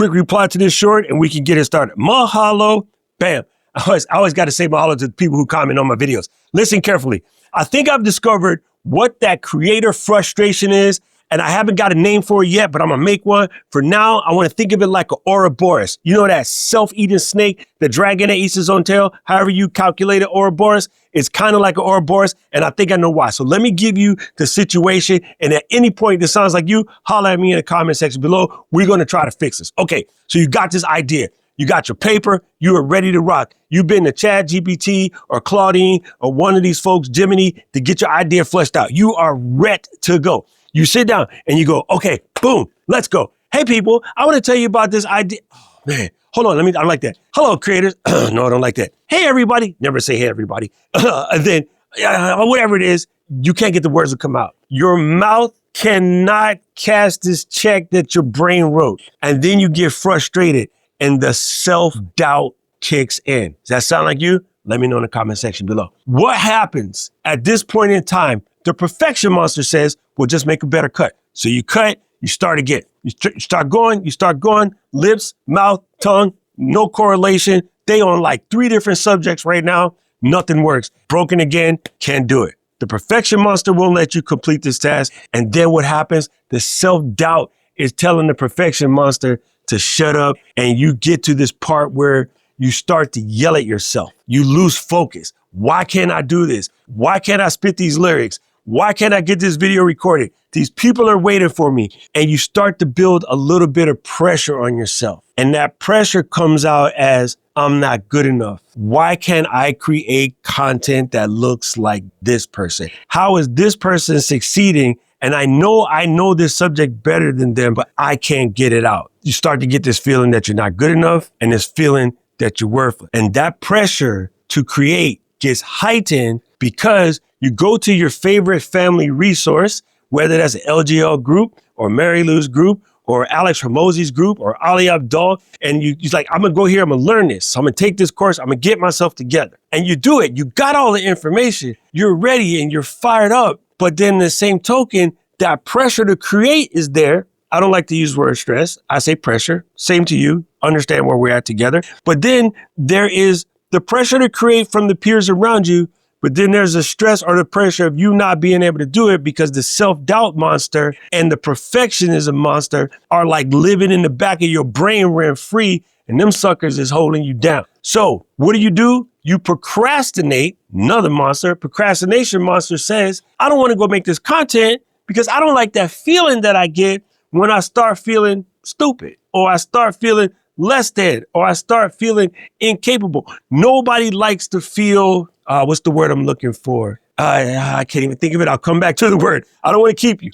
quick reply to this short and we can get it started. Mahalo, bam. I always got to say mahalo to people who comment on my videos. Listen carefully. I think I've discovered what that creator frustration is, and I haven't got a name for it yet, but I'm gonna make one. For now, I wanna think of it like an Ouroboros. You know that self-eating snake, the dragon that eats his own tail? However you calculate it, Ouroboros, it's kind of like an Ouroboros, and I think I know why. So let me give you the situation, and at any point that sounds like you, holler at me in the comment section below. We're gonna try to fix this. Okay, so you got this idea. You got your paper, you are ready to rock. You've been to ChatGPT or Claudine or one of these folks, Gemini, to get your idea fleshed out. You are ready to go. You sit down and you go, okay, boom, let's go. Hey people, I want to tell you about this idea. Oh man, hold on, I don't like that. Hello creators. No, I don't like that. Hey everybody. Never say hey everybody. And then whatever it is, you can't get the words to come out. Your mouth cannot cash this check that your brain wrote. And then you get frustrated and the self-doubt kicks in. Does that sound like you? Let me know in the comment section below. What happens at this point in time? The perfection monster says, well, just make a better cut. So you cut, you start again. You start going, lips, mouth, tongue, no correlation. They on like 3 different subjects right now. Nothing works. Broken again, can't do it. The perfection monster won't let you complete this task. And then what happens? The self-doubt is telling the perfection monster to shut up, and you get to this part where you start to yell at yourself. You lose focus. Why can't I do this? Why can't I spit these lyrics? Why can't I get this video recorded? These people are waiting for me. And you start to build a little bit of pressure on yourself. And that pressure comes out as, I'm not good enough. Why can't I create content that looks like this person? How is this person succeeding? And I know this subject better than them, but I can't get it out. You start to get this feeling that you're not good enough and this feeling that you're worthless. And that pressure to create gets heightened because you go to your favorite family resource, whether that's an LGL group or Mary Lou's group or Alex Hormozi's group or Ali Abdal, and you're like, I'm gonna go here, I'm gonna learn this. So I'm gonna take this course, I'm gonna get myself together. And you do it, you got all the information, you're ready and you're fired up. But then the same token, that pressure to create is there. I don't like to use the word stress. I say pressure. Same to you. Understand where we're at together. But then there is the pressure to create from the peers around you. But then there's the stress or the pressure of you not being able to do it because the self-doubt monster and the perfectionism monster are like living in the back of your brain rent free, and them suckers is holding you down. So what do? You procrastinate. Another monster. Procrastination monster says, I don't want to go make this content because I don't like that feeling that I get when I start feeling stupid, or I start feeling less than, or I start feeling incapable. Nobody likes to feel, what's the word I'm looking for? I can't even think of it. I'll come back to the word. I don't want to keep you.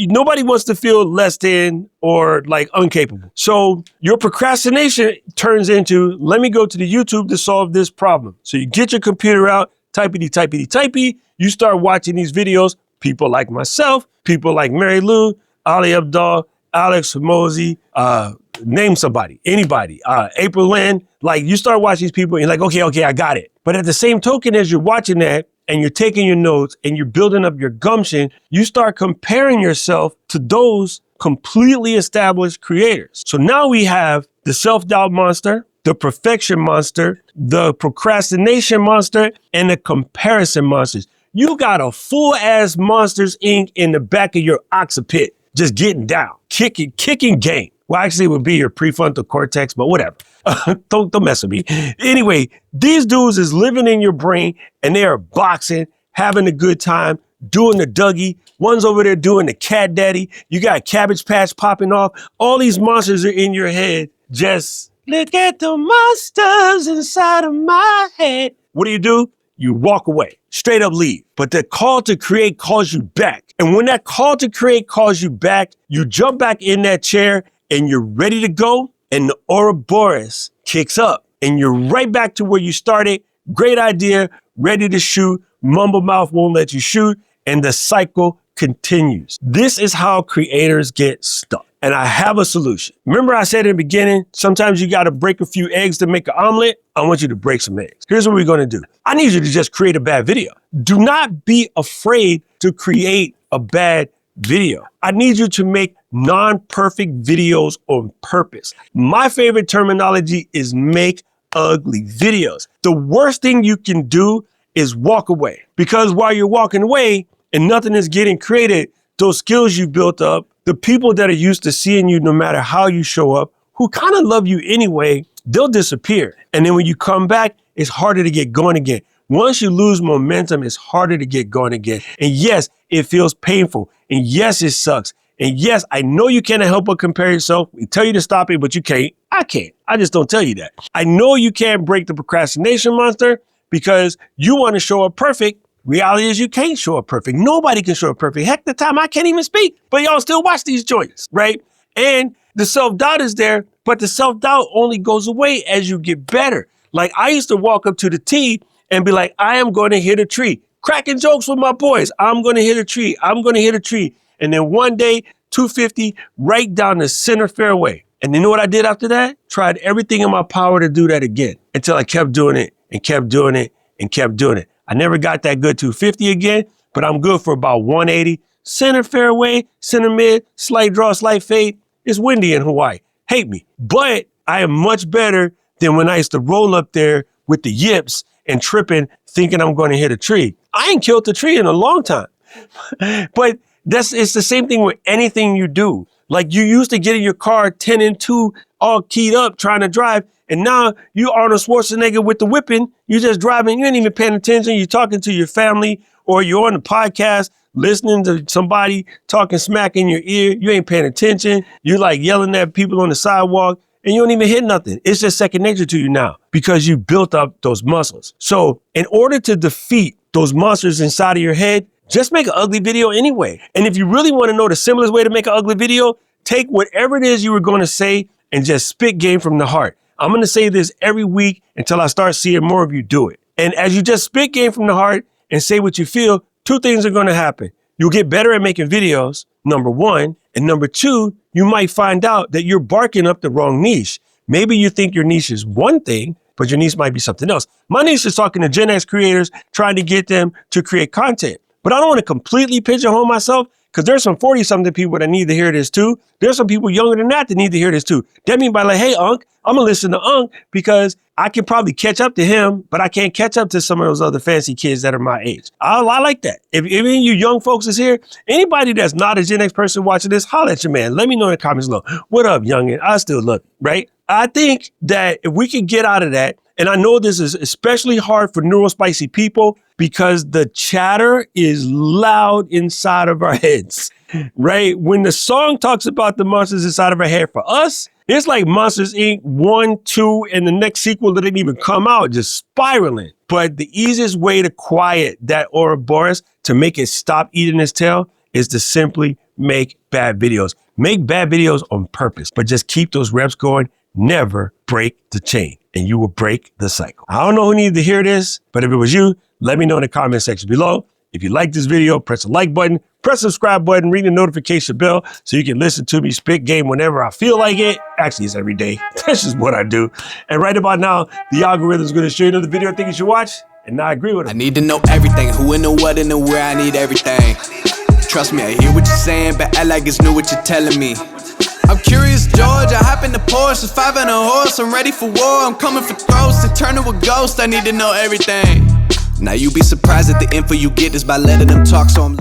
Nobody wants to feel less than or like incapable. So your procrastination turns into, let me go to the YouTube to solve this problem. So you get your computer out, typey, you start watching these videos. People like myself, people like Mary Lou, Ali Abdal, Alex Hormozi, name somebody, anybody, April Lynn. Like you start watching these people and you're like, okay, I got it. But at the same token, as you're watching that and you're taking your notes and you're building up your gumption, you start comparing yourself to those completely established creators. So now we have the self-doubt monster, the perfection monster, the procrastination monster, and the comparison monsters. You got a full-ass Monsters, Inc. in the back of your occiput, just getting down, kicking game. Well, actually, it would be your prefrontal cortex, but whatever. Don't mess with me. Anyway, these dudes is living in your brain, and they are boxing, having a good time, doing the Dougie. One's over there doing the cat daddy. You got Cabbage Patch popping off. All these monsters are in your head. Just look at the monsters inside of my head. What do? You walk away, straight up leave. But the call to create calls you back. And when that call to create calls you back, you jump back in that chair and you're ready to go. And the Ouroboros kicks up and you're right back to where you started. Great idea, ready to shoot. Mumble mouth won't let you shoot. And the cycle continues. This is how creators get stuck. And I have a solution. Remember I said in the beginning, sometimes you got to break a few eggs to make an omelet. I want you to break some eggs. Here's what we're going to do. I need you to just create a bad video. Do not be afraid to create a bad video. I need you to make non-perfect videos on purpose. My favorite terminology is make ugly videos. The worst thing you can do is walk away, because while you're walking away and nothing is getting created, those skills you built up, the people that are used to seeing you no matter how you show up, who kind of love you anyway, they'll disappear. And then when you come back, it's harder to get going again. Once you lose momentum, it's harder to get going again. And yes, it feels painful. And yes, it sucks. And yes, I know you can't help but compare yourself. We tell you to stop it, but you can't. I can't. I just don't tell you that. I know you can't break the procrastination monster because you want to show up perfect. Reality is you can't show up perfect. Nobody can show up perfect. Heck, the time I can't even speak, but y'all still watch these joints, right? And the self-doubt is there, but the self-doubt only goes away as you get better. Like I used to walk up to the tee and be like, I am going to hit a tree. Cracking jokes with my boys. I'm going to hit a tree. I'm going to hit a tree. And then one day, 250 right down the center fairway. And you know what I did after that? Tried everything in my power to do that again until I kept doing it and kept doing it and kept doing it. I never got that good 250 again, but I'm good for about 180. Center fairway, center mid, slight draw, slight fade. It's windy in Hawaii. Hate me. But I am much better than when I used to roll up there with the yips and tripping, thinking I'm going to hit a tree. I ain't killed a tree in a long time. But it's the same thing with anything you do. Like you used to get in your car 10 and 2, all keyed up, trying to drive. And now you Arnold Schwarzenegger with the whipping. You just driving. You ain't even paying attention. You're talking to your family or you're on the podcast, listening to somebody talking smack in your ear. You ain't paying attention. You're like yelling at people on the sidewalk and you don't even hit nothing. It's just second nature to you now because you built up those muscles. So in order to defeat those monsters inside of your head, just make an ugly video anyway. And if you really want to know the simplest way to make an ugly video, take whatever it is you were going to say and just spit game from the heart. I'm going to say this every week until I start seeing more of you do it. And as you just spit game from the heart and say what you feel, two things are going to happen. You'll get better at making videos, number one. And number two, you might find out that you're barking up the wrong niche. Maybe you think your niche is one thing, but your niche might be something else. My niche is talking to Gen X creators, trying to get them to create content. But I don't want to completely pigeonhole myself because there's some 40-something people that need to hear this too. There's some people younger than that need to hear this too. That means by like, hey, Unc, I'm going to listen to Unc because I can probably catch up to him, but I can't catch up to some of those other fancy kids that are my age. I like that. If any of you young folks is here, anybody that's not a Gen X person watching this, holler at your man. Let me know in the comments below. What up, youngin'? I still love you, right? I think that if we can get out of that, and I know this is especially hard for neurospicy people because the chatter is loud inside of our heads, right? When the song talks about the monsters inside of our head, for us, it's like Monsters Inc. 1, 2, and the next sequel that didn't even come out, just spiraling. But the easiest way to quiet that Ouroboros, to make it stop eating its tail, is to simply make bad videos. Make bad videos on purpose, but just keep those reps going. Never break the chain, and you will break the cycle. I don't know who needed to hear this, but if it was you, let me know in the comment section below. If you like this video, press the like button, press the subscribe button, ring the notification bell so you can listen to me spit game whenever I feel like it. Actually, it's every day. That's just what I do. And right about now, the algorithm is going to show you another video I think you should watch, and I agree with it. I need to know everything, who and the what and the where, I need everything. Trust me, I hear what you're saying, but act like it's new what you're telling me. I'm curious, George, I hop in the Porsche, it's 5 and a horse, I'm ready for war, I'm coming for throats, to turn to a ghost, I need to know everything. Now you be surprised at the info you get is by letting them talk, so I'm